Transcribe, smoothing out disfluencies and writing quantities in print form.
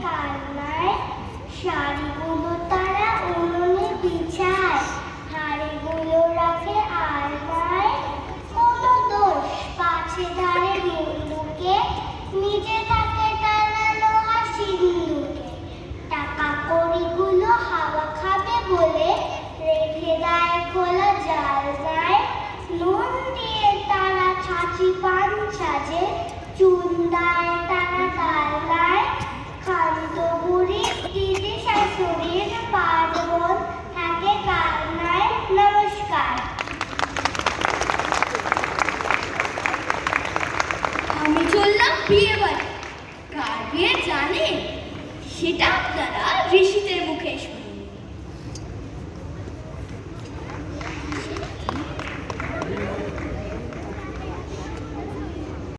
কান্নায়, শাড়িগুলো তারা উনুনে বিছায়, হাড়িগুলো রাখে আলনায়। কোনো দোষ পাছে ধারে বন্ধুকে, নিজে থাকে টানানো হাসি সিন্ধুকে। টাকা কড়িগুলো হাওয়া খাবে বলে রেখে দেয় খোলা জালনায়। নুন দিয়ে তারা ছাঁচি পান সাজে, চুন দেয় তারা ডালনায়। খান্ত বুড়ি দিদি শাশুড়ির পাঁচ বোন থাকে কান্নায়। নমস্কার। আমি চললাম বিয়ে বাড়ি। কার বিয়ে জানেন? সেটা আপনারা ঋষিদের মুখে শুনুন।